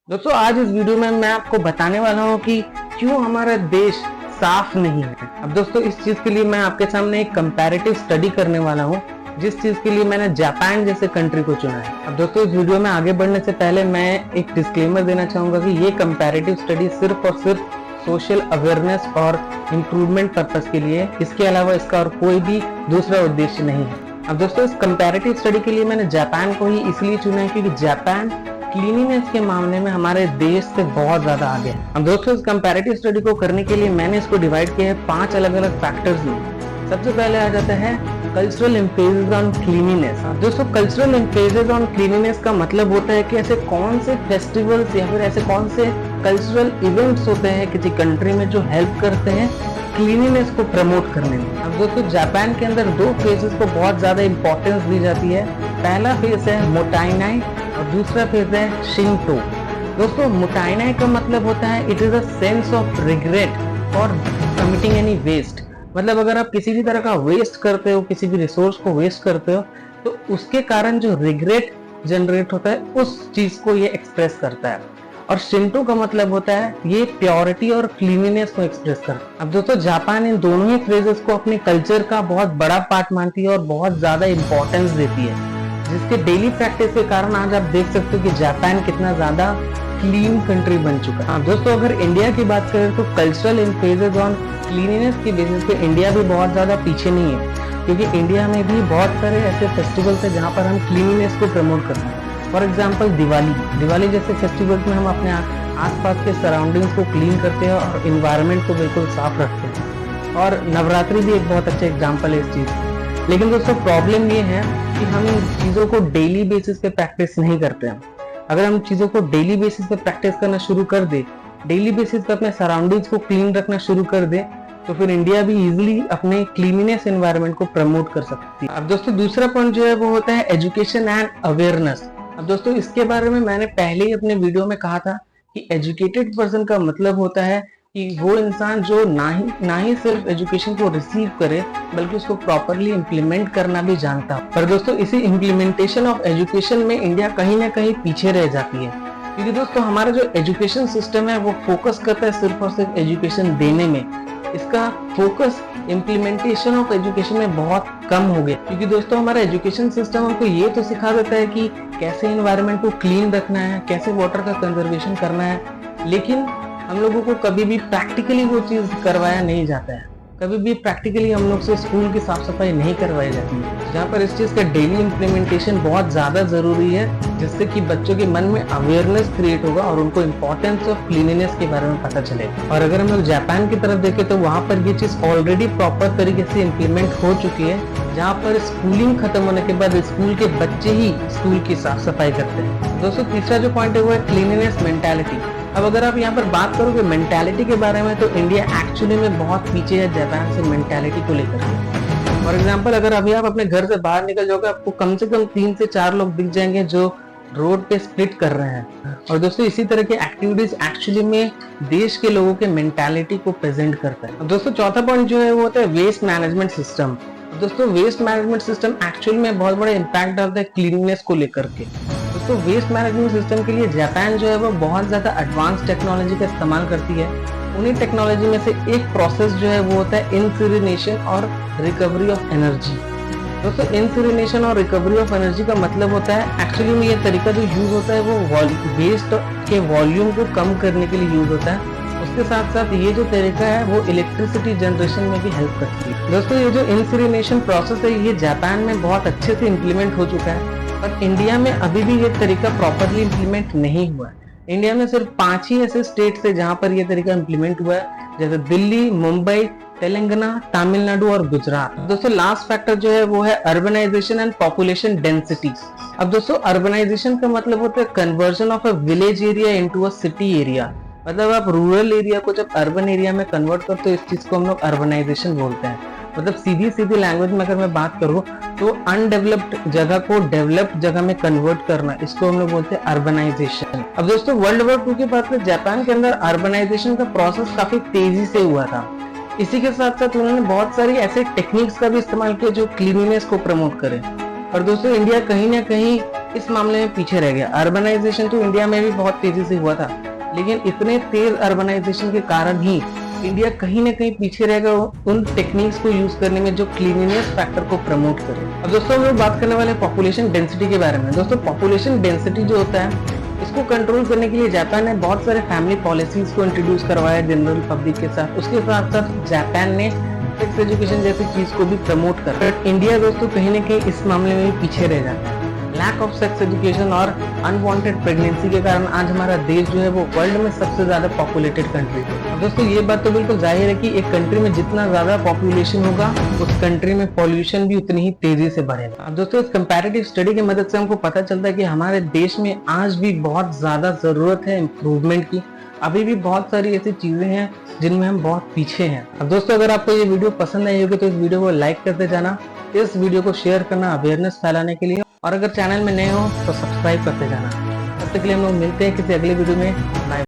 दोस्तों आज इस वीडियो में मैं आपको बताने वाला हूँ कि क्यों हमारा देश साफ नहीं है। अब दोस्तों इस चीज के लिए मैं आपके सामने एक कंपैरेटिव स्टडी करने वाला हूँ, जिस चीज के लिए मैंने जापान जैसे कंट्री को चुना है। अब दोस्तों इस वीडियो में आगे बढ़ने से पहले मैं एक डिस्क्लेमर देना चाहूंगा कि ये कंपैरेटिव स्टडी सिर्फ और सिर्फ सोशल अवेयरनेस और इम्प्रूवमेंट पर्पस के लिए, इसके अलावा इसका और कोई भी दूसरा उद्देश्य नहीं है। अब दोस्तों इस कंपैरेटिव स्टडी के लिए मैंने जापान को ही इसलिए चुना है क्योंकि जापान क्लीनिनेस के मामले में हमारे देश से बहुत ज्यादा आगे है। अब दोस्तों इस कंपैरेटिव स्टडी को करने के लिए मैंने इसको डिवाइड किया है 5 अलग अलग फैक्टर्स में। सबसे पहले आ जाता है कल्चरल एम्फेसिस ऑन क्लीनिनेस। दोस्तों कल्चरल एम्फेसिस ऑन क्लीनिनेस का मतलब होता है कि ऐसे कौन से फेस्टिवल्स या फिर ऐसे कौन से कल्चरल इवेंट्स होते हैं किसी कंट्री में जो हेल्प करते हैं क्लीनिनेस को प्रमोट करने में। अब दोस्तों जापान के अंदर 2 फेजेस को बहुत ज्यादा इंपॉर्टेंस दी जाती है। पहला फेज है मोटाइनाई और दूसरा फेज है शिंटो। दोस्तों मोटाइनाई का मतलब होता है it is a sense of regret for committing any waste. मतलब अगर आप किसी भी तरह का वेस्ट करते हो, किसी भी रिसोर्स को वेस्ट करते हो, तो उसके कारण जो रिग्रेट जनरेट होता है उस चीज को ये एक्सप्रेस करता है। और शिंटो का मतलब होता है ये प्योरिटी और क्लीनिनेस को एक्सप्रेस करता है। अब दोस्तों जापान इन दोनों ही फ्रेजेस को अपने कल्चर का बहुत बड़ा पार्ट मानती है और बहुत ज्यादा इंपॉर्टेंस देती है, जिसके डेली प्रैक्टिस के कारण आज आप देख सकते हो कि जापान कितना ज्यादा क्लीन कंट्री बन चुका है। दोस्तों अगर इंडिया की बात करें तो कल्चरल एम्फेसिस ऑन क्लीनिनेस के बेसिस पे इंडिया भी बहुत ज्यादा पीछे नहीं है, क्योंकि इंडिया में भी बहुत सारे ऐसे फेस्टिवल्स है जहाँ पर हम क्लीनिनेस को प्रमोट करते हैं। फॉर एग्जाम्पल दिवाली जैसे फेस्टिवल्स में हम अपने आसपास के सराउंडिंग्स को क्लीन करते हैं और इन्वायरमेंट को बिल्कुल साफ रखते हैं। और नवरात्रि भी एक बहुत अच्छा एग्जाम्पल है इस चीज का। लेकिन दोस्तों प्रॉब्लम ये है कि हम इन चीजों को डेली बेसिस पे प्रैक्टिस नहीं करते हैं। अगर हम चीजों को डेली बेसिस पे प्रैक्टिस करना शुरू कर दे, डेली बेसिस पे अपने सराउंडिंग्स को क्लीन रखना शुरू कर दे, तो फिर इंडिया भी इजीली अपने क्लीनिनेस एनवायरनमेंट को प्रमोट कर सकती है। अब दोस्तों दूसरा पॉइंट जो है वो होता है एजुकेशन एंड अवेयरनेस। अब दोस्तों इसके बारे में मैंने पहले ही अपने वीडियो में कहा था कि एजुकेटेड पर्सन का मतलब होता है कि वो इंसान जो ना ही सिर्फ एजुकेशन को रिसीव करे बल्कि उसको प्रॉपरली इम्प्लीमेंट करना भी जानता है। पर दोस्तों इसी इम्प्लीमेंटेशन ऑफ एजुकेशन में इंडिया कहीं ना कहीं पीछे रह जाती है, क्योंकि दोस्तों हमारा जो एजुकेशन सिस्टम है वो फोकस करता है सिर्फ और सिर्फ एजुकेशन देने में। इसका फोकस इम्प्लीमेंटेशन ऑफ एजुकेशन में बहुत कम हो गया, क्योंकि दोस्तों हमारा एजुकेशन सिस्टम हमको ये तो सिखा देता है कि कैसे एनवायरनमेंट को क्लीन रखना है, कैसे वाटर का कंजर्वेशन करना है, लेकिन हम लोगों को कभी भी प्रैक्टिकली वो चीज करवाया नहीं जाता है। कभी भी प्रैक्टिकली हम लोग से स्कूल की साफ सफाई नहीं करवाई जाती है, जहाँ पर इस चीज का डेली इम्प्लीमेंटेशन बहुत ज्यादा जरूरी है, जिससे कि बच्चों के मन में अवेयरनेस क्रिएट होगा और उनको इम्पोर्टेंस ऑफ क्लीनिनेस के बारे में पता चलेगा। और अगर हम लोग जापान की तरफ देखें तो वहाँ पर ये चीज ऑलरेडी प्रॉपर तरीके से इम्प्लीमेंट हो चुकी है, जहाँ पर स्कूलिंग खत्म होने के बाद स्कूल के बच्चे ही स्कूल की साफ सफाई करते हैं। दोस्तों तीसरा जो पॉइंट है वो है क्लीनिनेस मेंटालिटी। अब अगर आप यहाँ पर बात करोगे मेंटालिटी के बारे में तो इंडिया एक्चुअली में बहुत पीछे है जापान से मेंटालिटी को लेकर। फॉर एग्जांपल अगर अभी आप अपने घर से बाहर निकल जाओगे, आपको कम से कम 3 से 4 लोग दिख जाएंगे जो रोड पे स्प्लिट कर रहे हैं। और दोस्तों इसी तरह की एक्टिविटीज एक्चुअली में देश के लोगों के मेंटालिटी को प्रेजेंट करता है। दोस्तों चौथा पॉइंट जो है वो होता है वेस्ट मैनेजमेंट सिस्टम। दोस्तों वेस्ट मैनेजमेंट सिस्टम एक्चुअल में बहुत बड़ा इम्पैक्ट डालता है क्लीनिनेस को लेकर के। दोस्तों वेस्ट मैनेजमेंट सिस्टम के लिए जापान जो है वो बहुत ज्यादा एडवांस टेक्नोलॉजी का इस्तेमाल करती है। उन्हीं टेक्नोलॉजी में से एक प्रोसेस जो है वो होता है इंसिनरेशन और रिकवरी ऑफ एनर्जी। दोस्तों इंसिनरेशन और रिकवरी ऑफ एनर्जी का मतलब होता है एक्चुअली में ये तरीका जो यूज होता है वो वेस्ट के वॉल्यूम को कम करने के लिए यूज होता है। उसके साथ साथ ये जो तरीका है वो इलेक्ट्रिसिटी जनरेशन में भी हेल्प करती है। दोस्तों ये जो इंसिनरेशन प्रोसेस है ये जापान में बहुत अच्छे से इम्प्लीमेंट हो चुका है, पर इंडिया में अभी भी ये तरीका प्रॉपरली इम्प्लीमेंट नहीं हुआ है। इंडिया में सिर्फ 5 ही ऐसे स्टेट्स है जहां पर ये तरीका इम्प्लीमेंट हुआ है, जैसे दिल्ली, मुंबई, तेलंगाना, तमिलनाडु और गुजरात। दोस्तों लास्ट फैक्टर जो है वो है अर्बनाइजेशन एंड पॉपुलेशन डेंसिटी। अब दोस्तों अर्बनाइजेशन का मतलब होता है conversion of a village area into a city area. मतलब आप रूरल एरिया को जब अर्बन एरिया में कन्वर्ट करते हो इस चीज को हम लोग अर्बनाइजेशन बोलते हैं। मतलब सीधी लैंग्वेज में अगर मैं बात करूँ तो अनडेवलप्ड जगह को डेवलप्ड जगह में कन्वर्ट करना, इसको हम लोग बोलते हैं अर्बनाइजेशन। अब दोस्तों वर्ल्ड वॉर 2 के बाद में जापान के अंदर अर्बनाइजेशन का प्रोसेस काफी तेजी से हुआ था। इसी के साथ साथ उन्होंने बहुत सारी ऐसे टेक्निक्स का भी इस्तेमाल किया जो क्लीनिनेस को प्रमोट करे। और दोस्तों इंडिया कहीं ना कहीं इस मामले में पीछे रह गया। अर्बनाइजेशन तो इंडिया में भी बहुत तेजी से हुआ था, लेकिन इतने तेज अर्बनाइजेशन के कारण ही इंडिया कहीं ना कहीं पीछे रह गया उन टेक्निक्स को यूज करने में जो क्लीनिनेस फैक्टर को प्रमोट करे। अब दोस्तों हम लोग बात करने वाले पॉपुलेशन डेंसिटी के बारे में। दोस्तों पॉपुलेशन डेंसिटी जो होता है इसको कंट्रोल करने के लिए जापान ने बहुत सारे फैमिली पॉलिसीज को इंट्रोड्यूस करवाया जनरल पब्लिक के साथ। उसके साथ साथ जापान ने सेक्स एजुकेशन जैसी चीज को भी प्रमोट कर, बट इंडिया दोस्तों कहीं ना कहीं इस मामले में भी पीछे रह जाता है। लैक ऑफ सेक्स एजुकेशन और अनवांटेड प्रेगनेंसी के कारण आज हमारा देश जो है वो वर्ल्ड में सबसे ज्यादा पॉपुलेटेड कंट्री है। अब दोस्तों ये बात तो बिल्कुल जाहिर है कि एक कंट्री में जितना ज्यादा पॉपुलेशन होगा उस कंट्री में पॉल्यूशन भी उतनी ही तेजी से बढ़ेगा। अब दोस्तों इस कंपैरेटिव स्टडी की मदद से हमको पता चलता है कि हमारे देश में आज भी बहुत ज्यादा जरूरत है इम्प्रूवमेंट की। अभी भी बहुत सारी ऐसी चीजें हैं जिनमें हम बहुत पीछे हैं। अब दोस्तों अगर आपको ये वीडियो पसंद आई होगी तो इस वीडियो को लाइक करते जाना, इस वीडियो को शेयर करना अवेयरनेस फैलाने के लिए, और अगर चैनल में नए हो तो सब्सक्राइब करते जाना। तब तक के लिए हम लोग मिलते हैं किसी अगले वीडियो में। बाय।